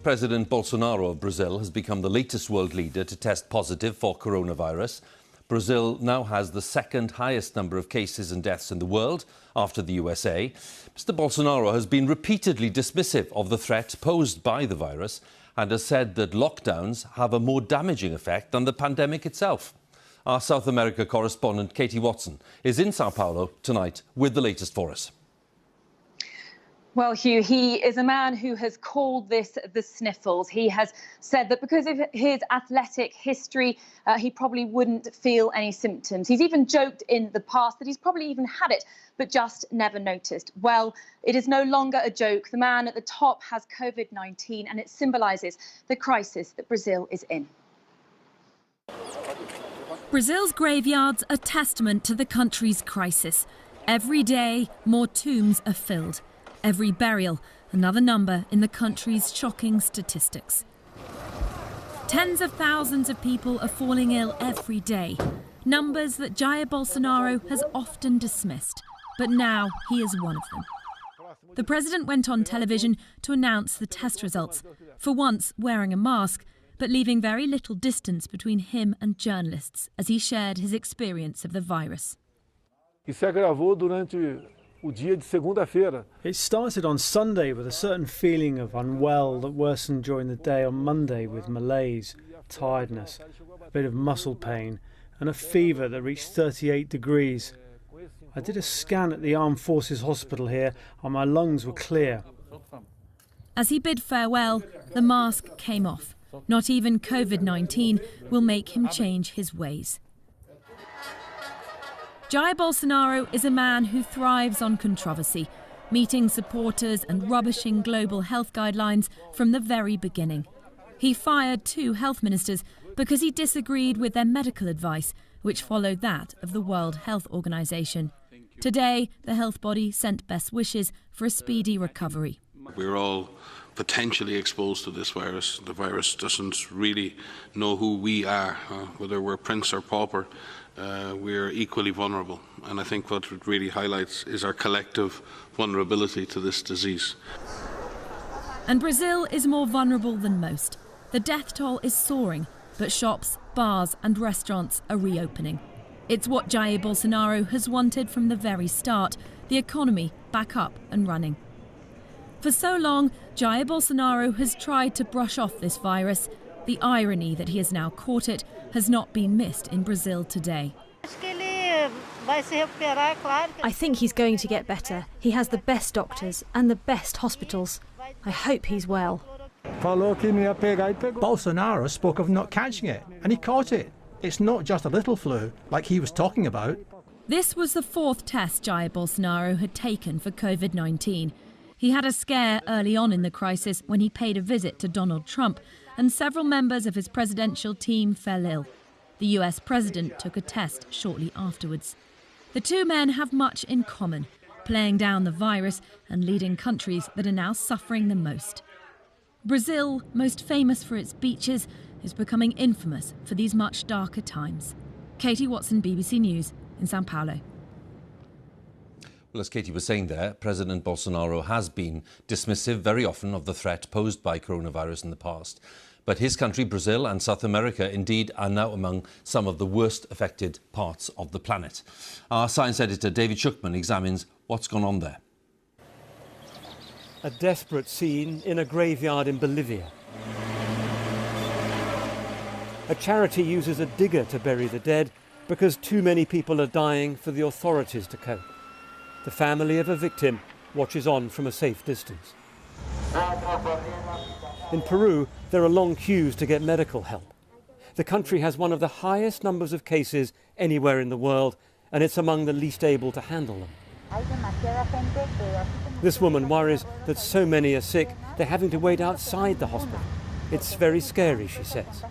President Bolsonaro of Brazil has become the latest world leader to test positive for coronavirus. Brazil now has the second highest number of cases and deaths in the world after the USA. Mr. Bolsonaro has been repeatedly dismissive of the threat posed by the virus and has said that lockdowns have a more damaging effect than the pandemic itself. Our South America correspondent Katie Watson is in Sao Paulo tonight with the latest for us. Well, Hugh, he is a man who has called this the sniffles. He has said that because of his athletic history, he probably wouldn't feel any symptoms. He's even joked in the past that he's probably even had it, but just never noticed. Well, it is no longer a joke. The man at the top has Covid-19, and it symbolises the crisis that Brazil is in. Brazil's graveyards are testament to the country's crisis. Every day, more tombs are filled. Every burial, another number in the country's shocking statistics. Tens of thousands of people are falling ill every day. Numbers that Jair Bolsonaro has often dismissed. But now he is one of them. The president went on television to announce the test results, for once wearing a mask, but leaving very little distance between him and journalists as he shared his experience of the virus. It started on Sunday with a certain feeling of unwell that worsened during the day on Monday with malaise, tiredness, a bit of muscle pain and a fever that reached 38 degrees. I did a scan at the Armed Forces Hospital here and my lungs were clear. As he bid farewell, the mask came off. Not even Covid-19 will make him change his ways. Jair Bolsonaro is a man who thrives on controversy, meeting supporters and rubbishing global health guidelines from the very beginning. He fired 2 health ministers because he disagreed with their medical advice, which followed that of the World Health Organization. Today, the health body sent best wishes for a speedy recovery. We're all potentially exposed to this virus. The virus doesn't really know who we are, whether we're prince or pauper. We're equally vulnerable, and I think what it really highlights is our collective vulnerability to this disease. And Brazil is more vulnerable than most. The death toll is soaring, but shops, bars and restaurants are reopening. It's what Jair Bolsonaro has wanted from the very start, the economy back up and running. For so long, Jair Bolsonaro has tried to brush off this virus. The irony that he has now caught it has not been missed in Brazil today. I think he's going to get better. He has the best doctors and the best hospitals. I hope he's well. Bolsonaro spoke of not catching it, and he caught it. It's not just a little flu, like he was talking about. This was the 4th test Jair Bolsonaro had taken for Covid-19. He had a scare early on in the crisis when he paid a visit to Donald Trump, and several members of his presidential team fell ill. The US president took a test shortly afterwards. The 2 men have much in common, playing down the virus and leading countries that are now suffering the most. Brazil, most famous for its beaches, is becoming infamous for these much darker times. Katie Watson, BBC News in Sao Paulo. Well, as Katie was saying there, President Bolsonaro has been dismissive very often of the threat posed by coronavirus in the past. But his country, Brazil and South America, indeed, are now among some of the worst affected parts of the planet. Our science editor, David Schuckman, examines what's gone on there. A desperate scene in a graveyard in Bolivia. A charity uses a digger to bury the dead because too many people are dying for the authorities to cope. The family of a victim watches on from a safe distance. In Peru, there are long queues to get medical help. The country has one of the highest numbers of cases anywhere in the world, and it's among the least able to handle them. This woman worries that so many are sick, they're having to wait outside the hospital. It's very scary, she says.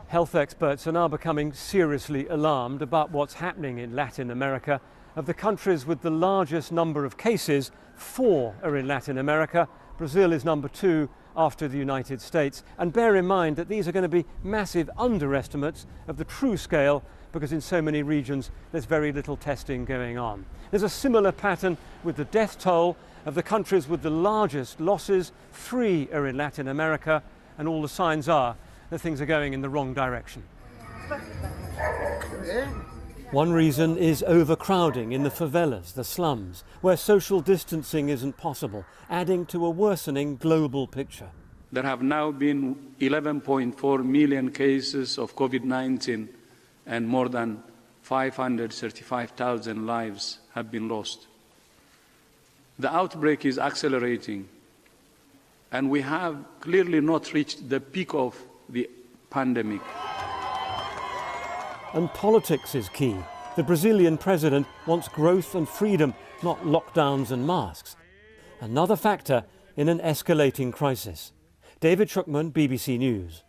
Health experts are now becoming seriously alarmed about what's happening in Latin America. Of the countries with the largest number of cases, 4 are in Latin America. Brazil is number 2 after the United States. And bear in mind that these are going to be massive underestimates of the true scale, because in so many regions there's very little testing going on. There's a similar pattern with the death toll. Of the countries with the largest losses, 3 are in Latin America, and all the signs are that things are going in the wrong direction. One reason is overcrowding in the favelas, the slums, where social distancing isn't possible, adding to a worsening global picture. There have now been 11.4 million cases of Covid-19 and more than 535,000 lives have been lost. The outbreak is accelerating, and we have clearly not reached the peak of the pandemic. And politics is key. The Brazilian president wants growth and freedom, not lockdowns and masks. Another factor in an escalating crisis. David Schuckman, BBC News.